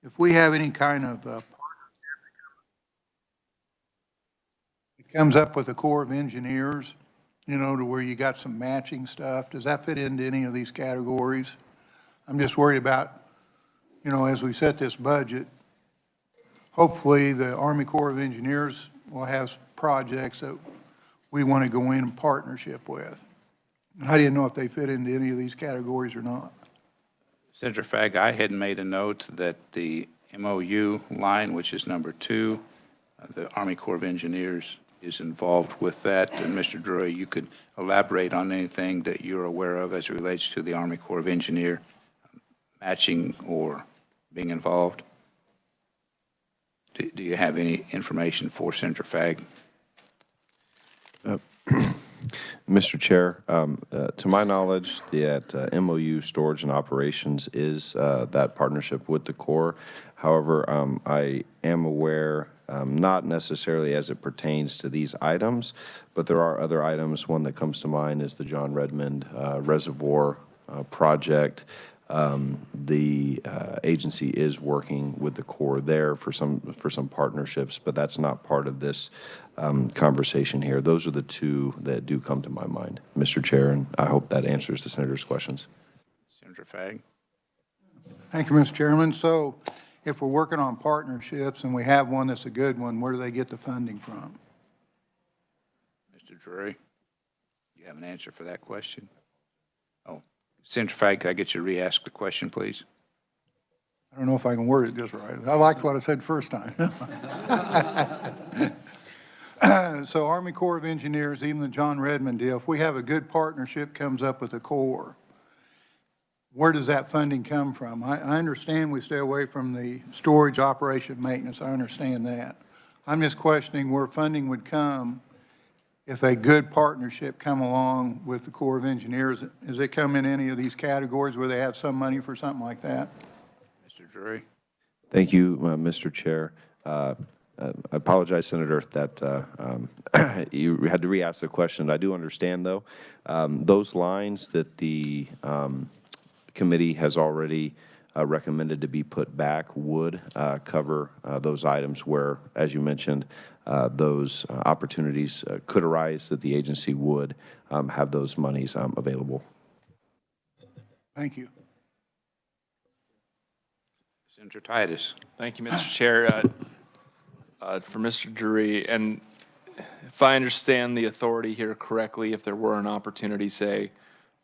if we have any kind of partnership that comes up with the Corps of Engineers, you know, to where you got some matching stuff, does that fit into any of these categories? I'm just worried about, you know, as we set this budget, hopefully the Army Corps of Engineers will have projects that we want to go in partnership with. I didn't know if they fit into any of these categories or not. Senator Fagg, I had made a note that the MOU line, which is number 2, the Army Corps of Engineers is involved with that. And Mr. Drury, you could elaborate on anything that you're aware of as it relates to the Army Corps of Engineer matching or being involved. Do you have any information for Senator Fagg? Mr. Chair, to my knowledge, that MOU Storage and Operations is that partnership with the Corps. However, I am aware, not necessarily as it pertains to these items, but there are other items. One that comes to mind is the John Redmond Reservoir project. The agency is working with the Corps there for some partnerships, but that's not part of this conversation here. Those are the two that do come to my mind, Mr. Chair, and I hope that answers the Senator's questions. Senator Fagg. Thank you, Mr. Chairman. So if we're working on partnerships and we have one that's a good one, where do they get the funding from? Mr. Drury, you have an answer for that question? Oh, Senator Fagg, could I get you to re-ask the question, please? I don't know if I can word it just right. I liked what I said first time. So Army Corps of Engineers, even the John Redmond deal, if we have a good partnership comes up with the Corps, where does that funding come from? I understand we stay away from the storage, operation, maintenance. I understand that. I'm just questioning where funding would come if a good partnership come along with the Corps of Engineers. Does it come in any of these categories where they have some money for something like that? Mr. Drury. Thank you, Mr. Chair. I apologize, Senator, that you had to re-ask the question. I do understand, though, those lines that the committee has already recommended to be put back would cover those items where, as you mentioned, those opportunities could arise that the agency would have those monies available. Thank you. Senator Titus. Thank you, Mr. Chair. For Mr. Drury, and if I understand the authority here correctly, if there were an opportunity, say,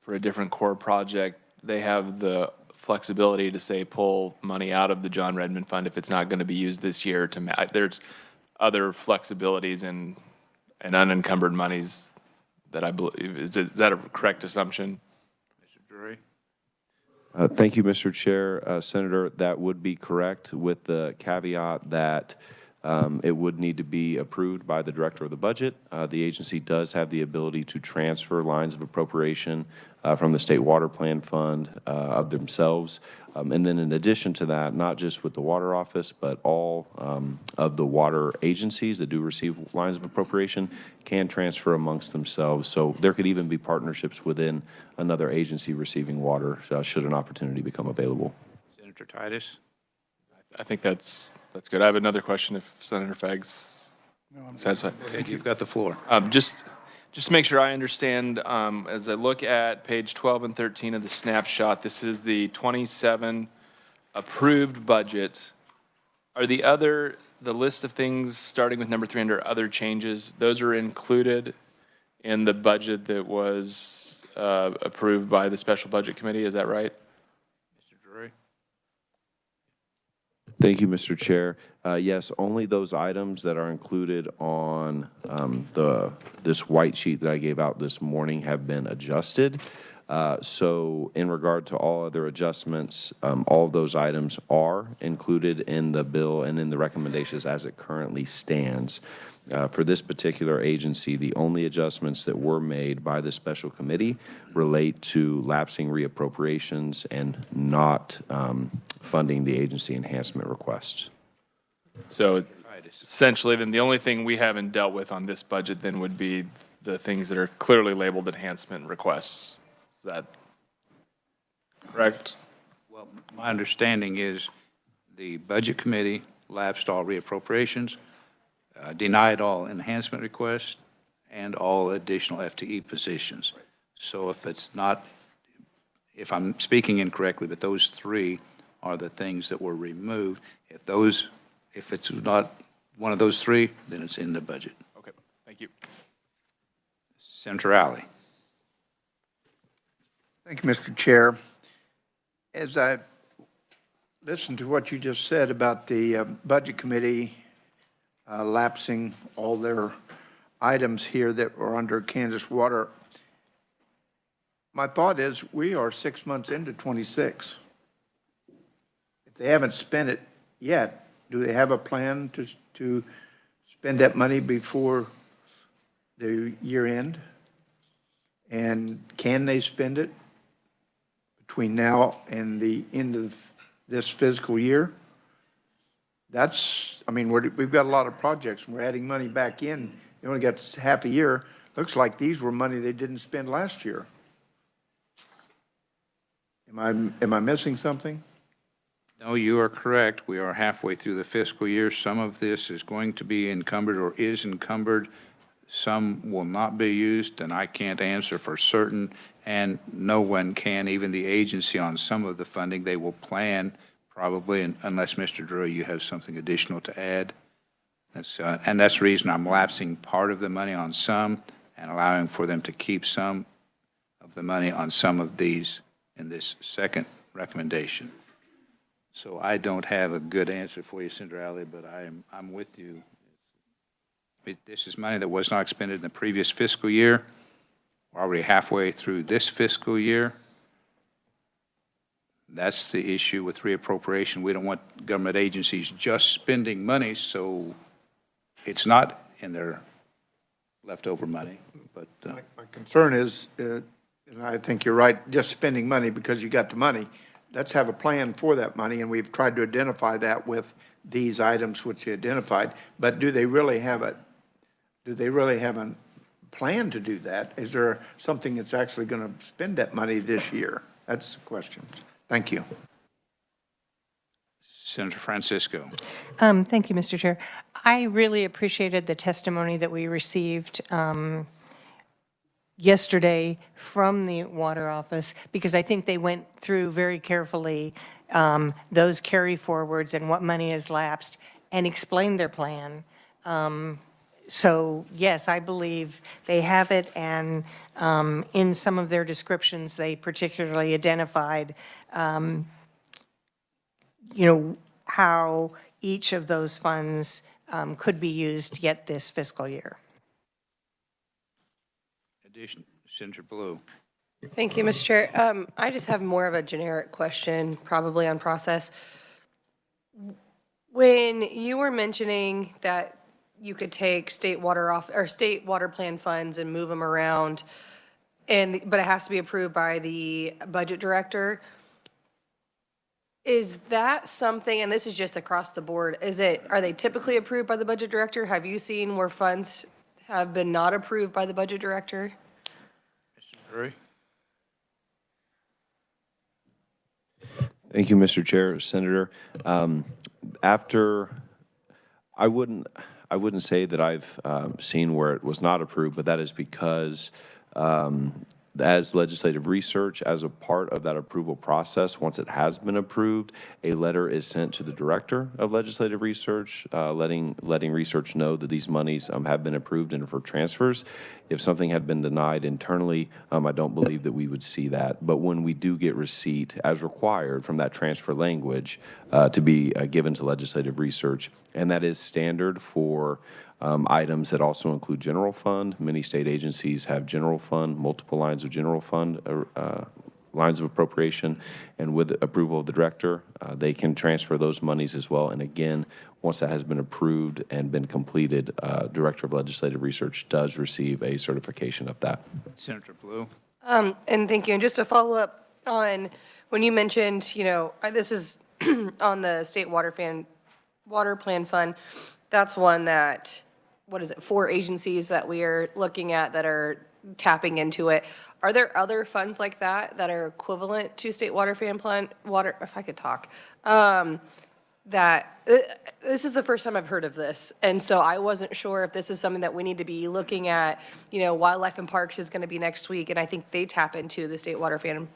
for a different Corps project, they have the flexibility to, say, pull money out of the John Redmond Fund if it's not going to be used this year. There's other flexibilities and unencumbered monies that I believe. Is that a correct assumption? Mr. Drury. Thank you, Mr. Chair. Senator, that would be correct with the caveat that it would need to be approved by the director of the budget. The agency does have the ability to transfer lines of appropriation from the State Water Plan Fund of themselves. And then in addition to that, not just with the Water Office, but all of the water agencies that do receive lines of appropriation can transfer amongst themselves. So there could even be partnerships within another agency receiving water should an opportunity become available. Senator Titus. I think that's good. I have another question if Senator Fagg's satisfied. Okay, you've got the floor. Just to make sure I understand, as I look at page 12 and 13 of the snapshot, this is the 27 approved budget. Are the list of things starting with number 3 under other changes, those are included in the budget that was approved by the Special Budget Committee, is that right? Mr. Drury. Thank you, Mr. Chair. Yes, only those items that are included on this white sheet that I gave out this morning have been adjusted. So in regard to all other adjustments, all of those items are included in the bill and in the recommendations as it currently stands. For this particular agency, the only adjustments that were made by the special committee relate to lapsing reappropriations and not funding the agency enhancement requests. So essentially, then the only thing we haven't dealt with on this budget then would be the things that are clearly labeled enhancement requests. Is that correct? Well, my understanding is the Budget Committee lapsed all reappropriations, denied all enhancement requests, and all additional FTE positions. So if I'm speaking incorrectly, but those three are the things that were removed. If it's not one of those three, then it's in the budget. Okay, thank you. Senator Alley. Thank you, Mr. Chair. As I listened to what you just said about the Budget Committee lapsing all their items here that were under Kansas Water, my thought is we are 6 months into 26. If they haven't spent it yet, do they have a plan to spend that money before the year end? And can they spend it between now and the end of this fiscal year? That's, I mean, we've got a lot of projects, and we're adding money back in. They only got half a year. Looks like these were money they didn't spend last year. Am I missing something? No, you are correct. We are halfway through the fiscal year. Some of this is going to be encumbered or is encumbered. Some will not be used, and I can't answer for certain, and no one can, even the agency on some of the funding. They will plan probably, unless, Mr. Drew, you have something additional to add. And that's the reason I'm lapsing part of the money on some and allowing for them to keep some of the money on some of these in this second recommendation. So I don't have a good answer for you, Senator Alley, but I'm with you. This is money that was not expended in the previous fiscal year. We're already halfway through this fiscal year. That's the issue with reappropriation. We don't want government agencies just spending money, so it's not in their leftover money. But My concern is, and I think you're right, just spending money because you got the money. Let's have a plan for that money, and we've tried to identify that with these items which you identified. But do they really have a plan to do that? Is there something that's actually going to spend that money this year? That's the question. Thank you. Senator Francisco. Thank you, Mr. Chair. I really appreciated the testimony that we received yesterday from the Water Office, because I think they went through very carefully those carry forwards and what money has lapsed and explained their plan. So yes, I believe they have it, and in some of their descriptions, they particularly identified how each of those funds could be used yet this fiscal year. Senator Blue. Thank you, Mr. Chair. I just have more of a generic question, probably on process. When you were mentioning that you could take state water plan funds and move them around, but it has to be approved by the budget director, is that something, and this is just across the board, are they typically approved by the budget director? Have you seen where funds have been not approved by the budget director? Mr. Drury. Thank you, Mr. Chair. Senator, I wouldn't say that I've seen where it was not approved, but that is because as legislative research, as a part of that approval process, once it has been approved, a letter is sent to the director of legislative research, letting research know that these monies have been approved and for transfers. If something had been denied internally, I don't believe that we would see that. But when we do get receipt, as required from that transfer language, to be given to legislative research, and that is standard for items that also include general fund. Many state agencies have general fund, multiple lines of general fund, lines of appropriation, and with the approval of the director, they can transfer those monies as well. And again, once that has been approved and been completed, Director of Legislative Research does receive a certification of that. Senator Blue. And thank you. And just to follow up on when you mentioned, this is on the state water plan fund. That's one that, 4 agencies that we are looking at that are tapping into it. Are there other funds like that that are equivalent to state water fan plan, if I could talk, that, this is the first time I've heard of this. And so I wasn't sure if this is something that we need to be looking at. You know, Wildlife and Parks is going to be next week, and I think they tap into the state water fan.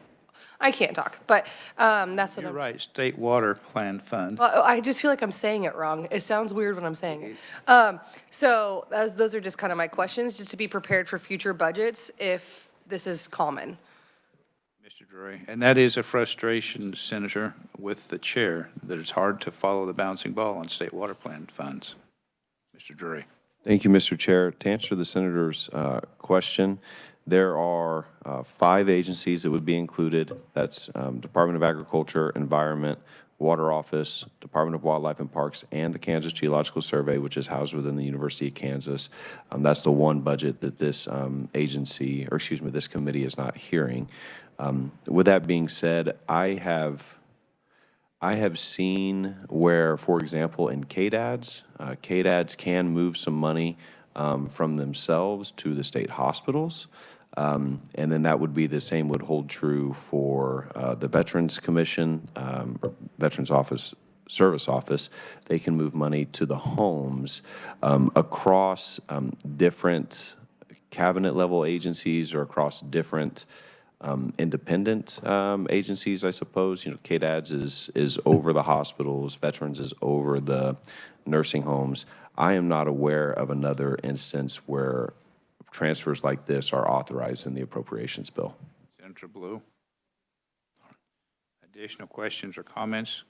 I can't talk, but that's what You're I'm. right, State Water Plan Fund. Well, I just feel like I'm saying it wrong. It sounds weird when I'm saying it. So those are just kind of my questions, just to be prepared for future budgets if this is common. Mr. Drury, and that is a frustration, Senator, with the chair, that it's hard to follow the bouncing ball on state water plan funds. Mr. Drury. Thank you, Mr. Chair. To answer the senator's question, there are 5 agencies that would be included. That's Department of Agriculture, Environment, Water Office, Department of Wildlife and Parks, and the Kansas Geological Survey, which is housed within the University of Kansas. That's the one budget that this agency, or excuse me, this committee is not hearing. With that being said, I have seen where, for example, in KDADs, KDADs can move some money from themselves to the state hospitals. And then that would be the same would hold true for the Veterans Commission, or Veterans Office, Service Office. They can move money to the homes across different cabinet level agencies or across different independent agencies, I suppose. You know, KDADS is over the hospitals, Veterans is over the nursing homes. I am not aware of another instance where transfers like this are authorized in the appropriations bill. Senator Blue. Additional questions or comments?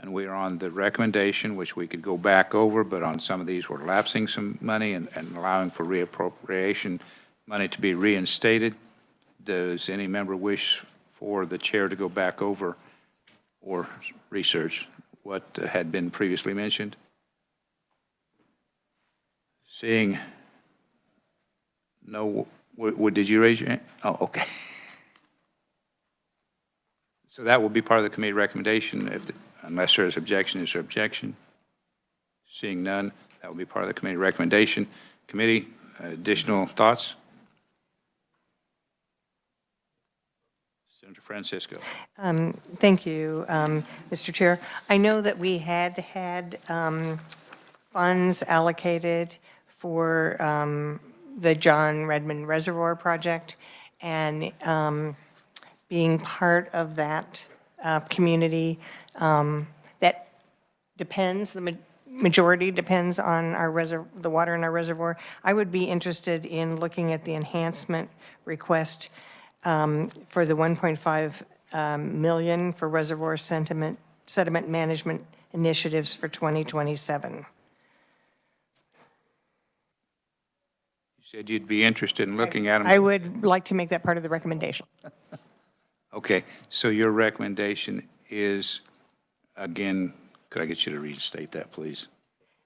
And we are on the recommendation, which we could go back over, but on some of these, we're lapsing some money and allowing for reappropriation money to be reinstated. Does any member wish for the chair to go back over or research what had been previously mentioned? Seeing no, did you raise your hand? Oh, okay. So that will be part of the committee recommendation unless there is objection. Is there objection? Seeing none, that will be part of the committee recommendation. Committee, additional thoughts? Senator Francisco. Thank you, Mr. Chair. I know that we had funds allocated for the John Redmond Reservoir project, and being part of that community, that depends, the majority depends on the water in our reservoir. I would be interested in looking at the enhancement request for the 1.5 million for reservoir sediment management initiatives for 2027. You said you'd be interested in looking at them. I would like to make that part of the recommendation. Okay, so your recommendation is, again, could I get you to restate that, please?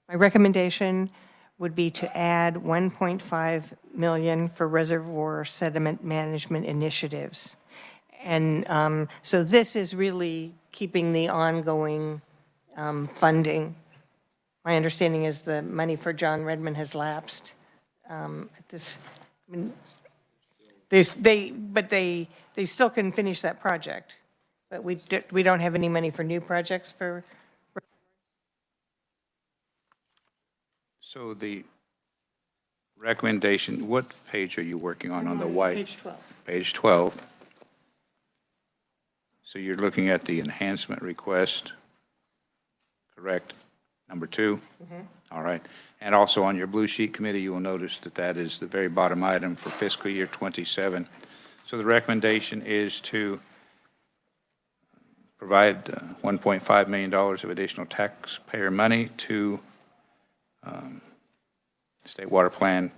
My recommendation would be to add 1.5 million for reservoir sediment management initiatives. And so this is really keeping the ongoing funding. My understanding is the money for John Redmond has lapsed at this. I mean, they still can finish that project, but we don't have any money for new projects for. So the recommendation, what page are you working on the white? Page 12. Page 12. So you're looking at the enhancement request, correct? Number 2? All right. And also on your blue sheet committee, you will notice that that is the very bottom item for fiscal year 27. So the recommendation is to provide $1.5 million of additional taxpayer money to State Water Plan,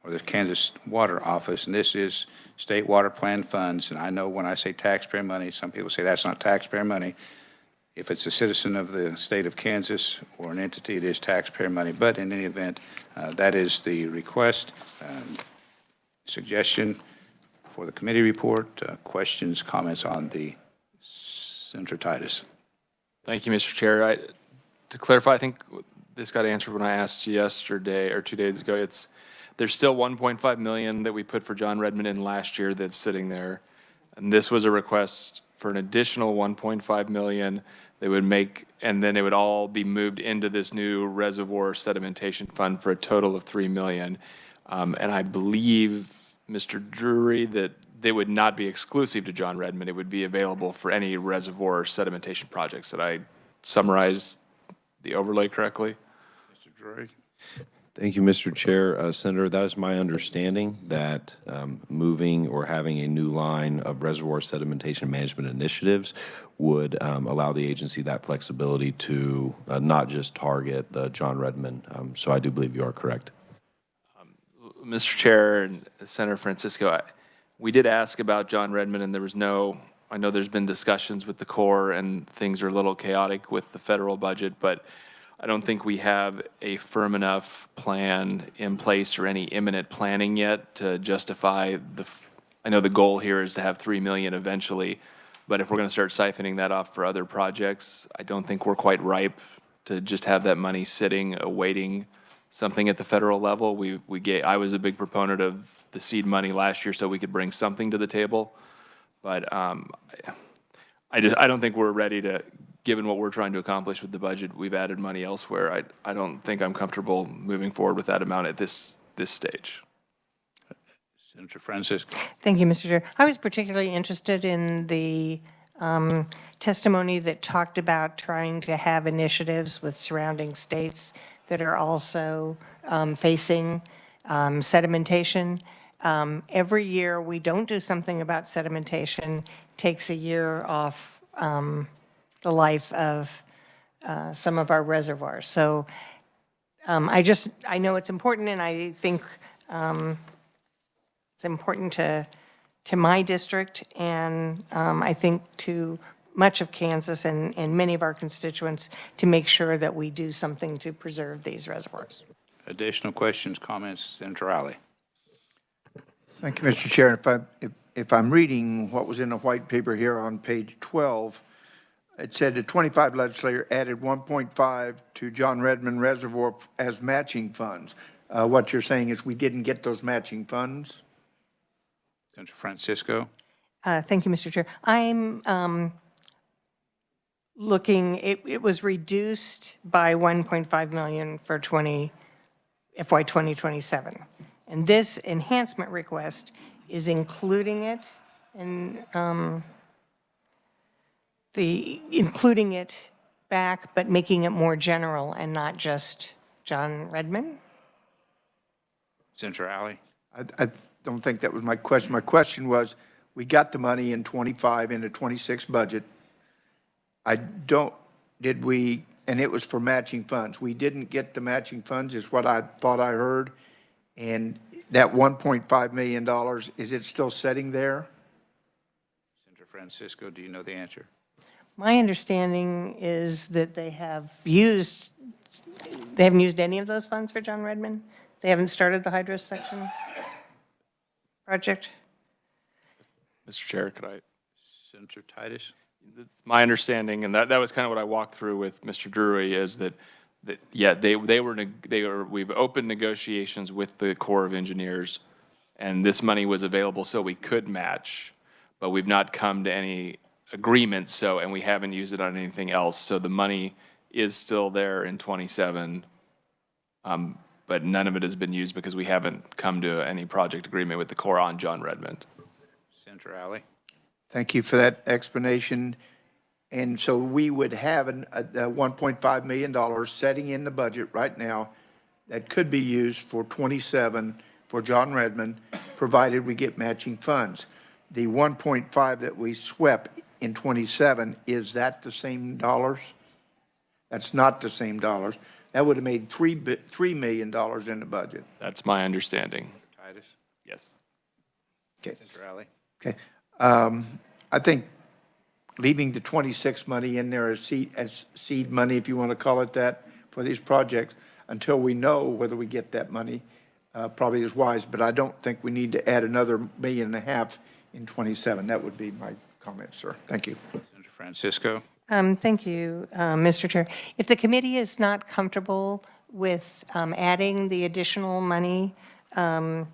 or the Kansas Water Office, and this is State Water Plan funds. And I know when I say taxpayer money, some people say that's not taxpayer money. If it's a citizen of the state of Kansas or an entity, it is taxpayer money. But in any event, that is the request. Suggestion for the committee report. Questions, comments on the Senator Titus. Thank you, Mr. Chair. To clarify, I think this got answered when I asked yesterday or 2 days ago. There's still 1.5 million that we put for John Redmond in last year that's sitting there. And this was a request for an additional 1.5 million They would make, and then it would all be moved into this new reservoir sedimentation fund for a total of 3 million. And I believe, Mr. Drury, that they would not be exclusive to John Redmond. It would be available for any reservoir sedimentation projects. Did I summarize the overlay correctly? Mr. Drury? Thank you, Mr. Chair. Senator, that is my understanding that moving or having a new line of reservoir sedimentation management initiatives would allow the agency that flexibility to not just target the John Redmond. So I do believe you are correct. Mr. Chair and Senator Francisco, we did ask about John Redmond, and there was no, I know there's been discussions with the Corps, and things are a little chaotic with the federal budget, but I don't think we have a firm enough plan in place or any imminent planning yet to justify I know the goal here is to have 3 million eventually, but if we're going to start siphoning that off for other projects, I don't think we're quite ripe to just have that money sitting, awaiting something at the federal level. I was a big proponent of the seed money last year so we could bring something to the table, but I don't think we're ready to, given what we're trying to accomplish with the budget, we've added money elsewhere. I don't think I'm comfortable moving forward with that amount at this stage. Senator Francisco? Thank you, Mr. Chair. I was particularly interested in the testimony that talked about trying to have initiatives with surrounding states that are also facing sedimentation. Every year we don't do something about sedimentation, takes a year off the life of some of our reservoirs. So I know it's important, and I think it's important to my district, and I think to much of Kansas and many of our constituents, to make sure that we do something to preserve these reservoirs. Additional questions, comments, Senator Riley? Thank you, Mr. Chair. If I'm reading what was in the white paper here on page 12, it said the 25 legislature added 1.5 to John Redmond Reservoir as matching funds. What you're saying is we didn't get those matching funds? Senator Francisco? Thank you, Mr. Chair. I'm looking, it was reduced by 1.5 million for FY 2027. And this enhancement request is including it in including it back, but making it more general and not just John Redmond? Senator Riley? I don't think that was my question. My question was, we got the money in 25 into 26 budget. Did we, and it was for matching funds. We didn't get the matching funds is what I thought I heard. And that $1.5 million, is it still sitting there? Senator Francisco, do you know the answer? My understanding is that they haven't used any of those funds for John Redmond? They haven't started the hydro section project? Mr. Chair, could I? Senator Titus? It's my understanding, and that was kind of what I walked through with Mr. Drury, is that yeah, we've opened negotiations with the Corps of Engineers, and this money was available so we could match, but we've not come to any agreement, and we haven't used it on anything else. So the money is still there in 27, but none of it has been used because we haven't come to any project agreement with the Corps on John Redmond. Senator Alley? Thank you for that explanation. And so we would have a $1.5 million setting in the budget right now that could be used for 27 for John Redmond, provided we get matching funds. The 1.5 that we swept in 27, is that the same dollars? That's not the same dollars. That would have made $3 million in the budget. That's my understanding. Titus? Yes. Okay. Senator Alley? Okay. I think leaving the 26 money in there as seed money, if you want to call it that, for these projects, until we know whether we get that money, probably is wise. But I don't think we need to add another $1.5 million in 27. That would be my comment, sir. Thank you. Senator Francisco? Thank you, Mr. Chair. If the committee is not comfortable with adding the additional money, I'm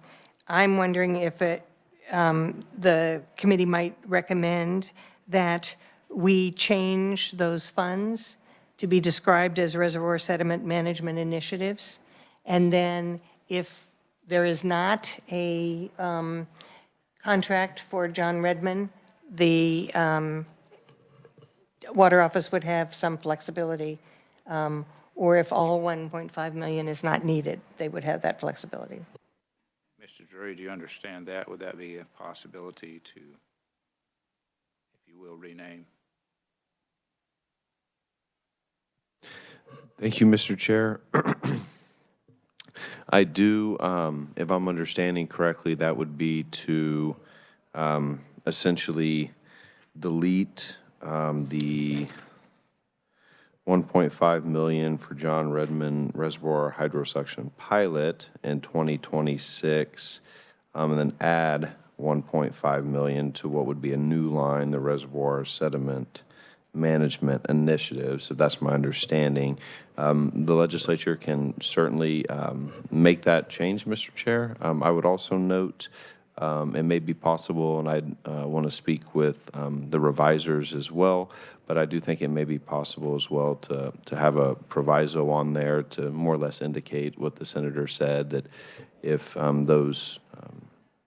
wondering if the committee might recommend that we change those funds to be described as reservoir sediment management initiatives. And then if there is not a contract for John Redmond, the Water Office would have some flexibility. Or if all 1.5 million is not needed, they would have that flexibility. Mr. Drury, do you understand that? Would that be a possibility to, if you will, rename? Thank you, Mr. Chair. I do, if I'm understanding correctly, that would be to essentially delete the 1.5 million for John Redmond Reservoir Hydrosuction Pilot in 2026, and then add 1.5 million to what would be a new line, the Reservoir Sediment Management Initiative. So that's my understanding. The legislature can certainly make that change, Mr. Chair. I would also note it may be possible, and I want to speak with the revisers as well, but I do think it may be possible as well to have a proviso on there to more or less indicate what the senator said, that if those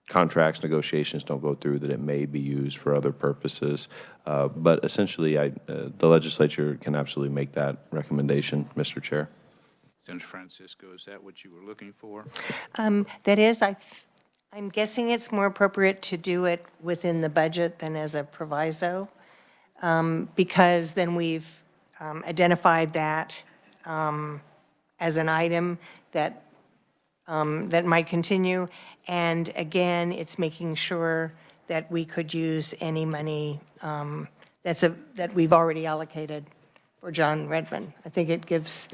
contracts, negotiations don't go through, that it may be used for other purposes. But essentially, the legislature can absolutely make that recommendation, Mr. Chair. Senator Francisco, is that what you were looking for? That is, I'm guessing it's more appropriate to do it within the budget than as a proviso, because then we've identified that as an item that that might continue. And again, it's making sure that we could use any money that we've already allocated for John Redmond. I think it gives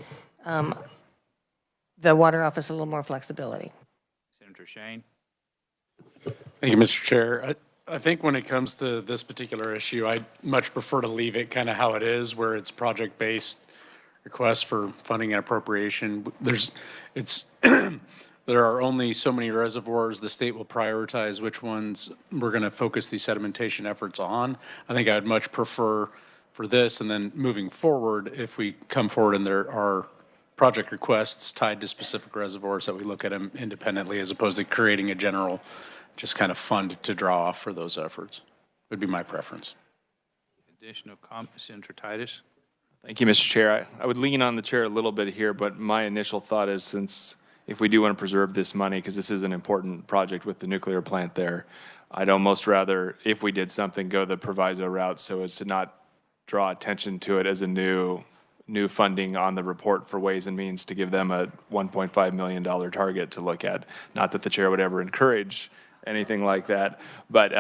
the Water Office a little more flexibility. Senator Shane? Thank you, Mr. Chair. I think when it comes to this particular issue, I'd much prefer to leave it kind of how it is, where it's project-based requests for funding and appropriation. There are only so many reservoirs. The state will prioritize which ones we're going to focus these sedimentation efforts on. I think I'd much prefer for this, and then moving forward, if we come forward and there are project requests tied to specific reservoirs, that we look at them independently as opposed to creating a general just kind of fund to draw off for those efforts. Would be my preference. Additional comments, Senator Titus? Thank you, Mr. Chair. I would lean on the chair a little bit here, but my initial thought is, since if we do want to preserve this money, because this is an important project with the nuclear plant there, I'd almost rather, if we did something, go the proviso route so as to not draw attention to it as a new funding on the report for Ways and Means, to give them a $1.5 million target to look at. Not that the chair would ever encourage anything like that. But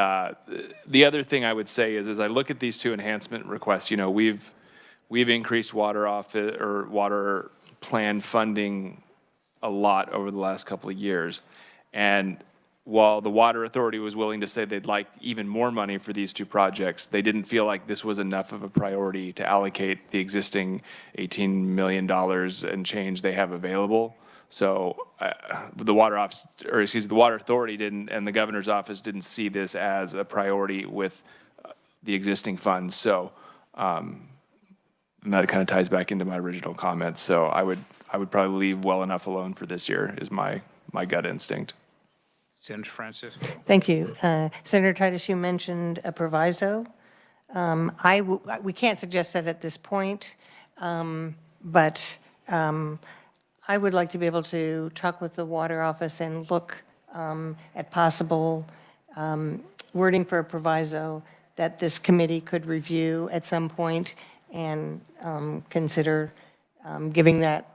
the other thing I would say is, as I look at these two enhancement requests, you know, we've increased water plan funding a lot over the last couple of years. And while the Water Authority was willing to say they'd like even more money for these two projects, they didn't feel like this was enough of a priority to allocate the existing $18 million and change they have available. So the Water Authority didn't, and the Governor's office didn't see this as a priority with the existing funds. So and that kind of ties back into my original comments. So I would probably leave well enough alone for this year, is my gut instinct. Senator Francisco? Thank you. Senator Titus, you mentioned a proviso. We can't suggest that at this point, but I would like to be able to talk with the Water Office and look at possible wording for a proviso that this committee could review at some point and consider giving that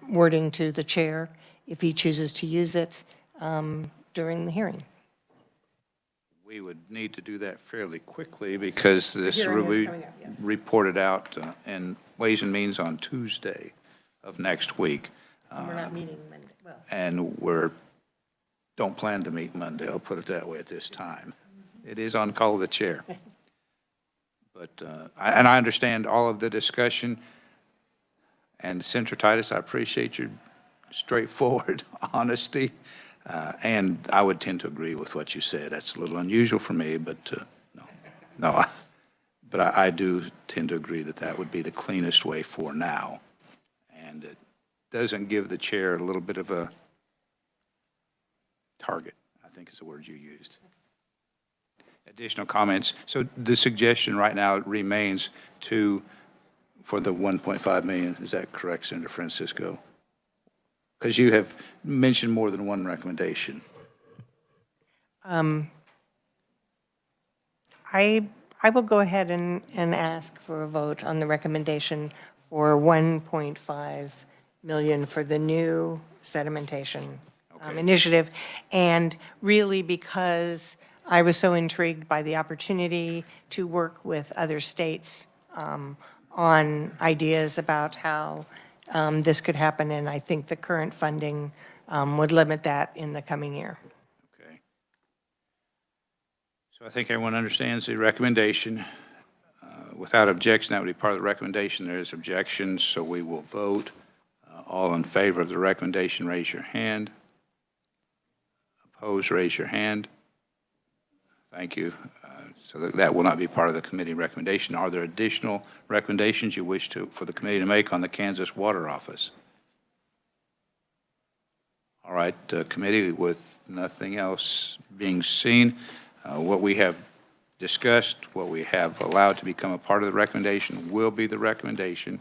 wording to the chair if he chooses to use it during the hearing. We would need to do that fairly quickly because this hearing will is be coming up, yes. reported out in Ways and Means on Tuesday of next week. We're not meeting Monday. Well, And don't plan to meet Monday, I'll put it that way at this time. It is on call of the chair. But, I understand all of the discussion. And Senator Titus, I appreciate your straightforward honesty. And I would tend to agree with what you said. That's a little unusual for me, but no. But I do tend to agree that that would be the cleanest way for now. And it doesn't give the chair a little bit of a target, I think is the word you used. Additional comments? So the suggestion right now remains for the 1.5 million. Is that correct, Senator Francisco? Because you have mentioned more than one recommendation. I will go ahead and ask for a vote on the recommendation for 1.5 million for the new sedimentation initiative. And really because I was so intrigued by the opportunity to work with other states on ideas about how this could happen, and I think the current funding would limit that in the coming year. Okay. So I think everyone understands the recommendation. Without objection, that would be part of the recommendation. There is objections, so we will vote. All in favor of the recommendation, raise your hand. Opposed, raise your hand. Thank you. So that will not be part of the committee recommendation. Are there additional recommendations you wish for the committee to make on the Kansas Water Office? All right, committee, with nothing else being seen, what we have discussed, what we have allowed to become a part of the recommendation will be the recommendation.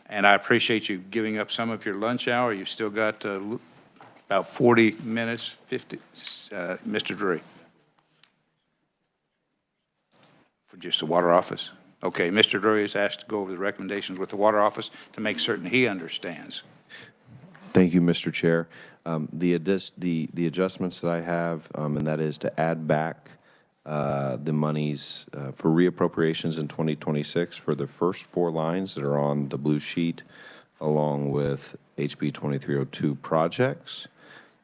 And I appreciate you giving up some of your lunch hour. You've still got about 40 minutes, 50. Mr. Drury. For just the Water Office? Okay, Mr. Drury is asked to go over the recommendations with the Water Office to make certain he understands. Thank you, Mr. Chair. The adjustments that I have, and that is to add back the monies for reappropriations in 2026 for the first 4 lines that are on the blue sheet, along with HB 2302 projects,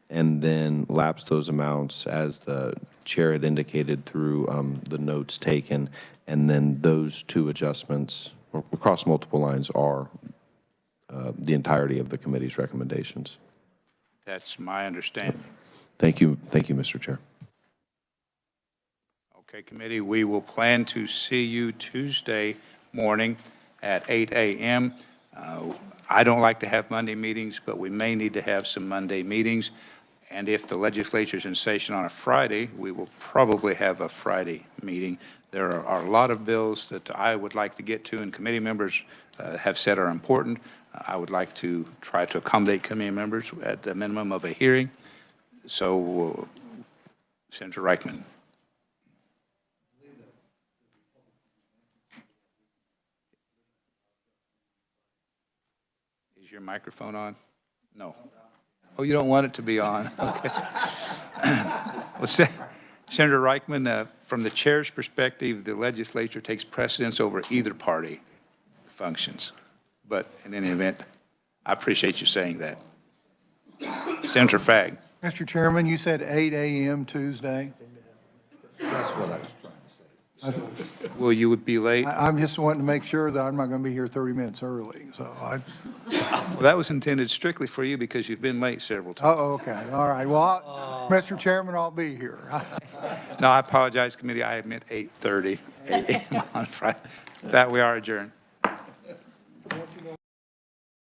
and then lapse those amounts as the chair had indicated through the notes taken, and then those 2 adjustments across multiple lines are the entirety of the committee's recommendations. That's my understanding. Thank you, Mr. Chair. Okay, committee, we will plan to see you Tuesday morning at 8 a.m. I don't like to have Monday meetings, but we may need to have some Monday meetings. And if the legislature is in session on a Friday, we will probably have a Friday meeting. There are a lot of bills that I would like to get to, and committee members have said are important. I would like to try to accommodate committee members at the minimum of a hearing. So, Senator Reichman. Is your microphone on? No. Oh, you don't want it to be on? Okay. Well, Senator Reichman, from the chair's perspective, the legislature takes precedence over either party functions. But in any event, I appreciate you saying that. Senator Fagg. Mr. Chairman, you said 8 a.m. Tuesday. That's what I was trying to say. Will you be late? I'm just wanting to make sure that I'm not going to be here 30 minutes early, so Well, that was intended strictly for you because you've been late several times. Oh, okay, all right. Well, Mr. Chairman, I'll be here. No, I apologize, committee. I admit 8:30 a.m. on Friday. That we are adjourned.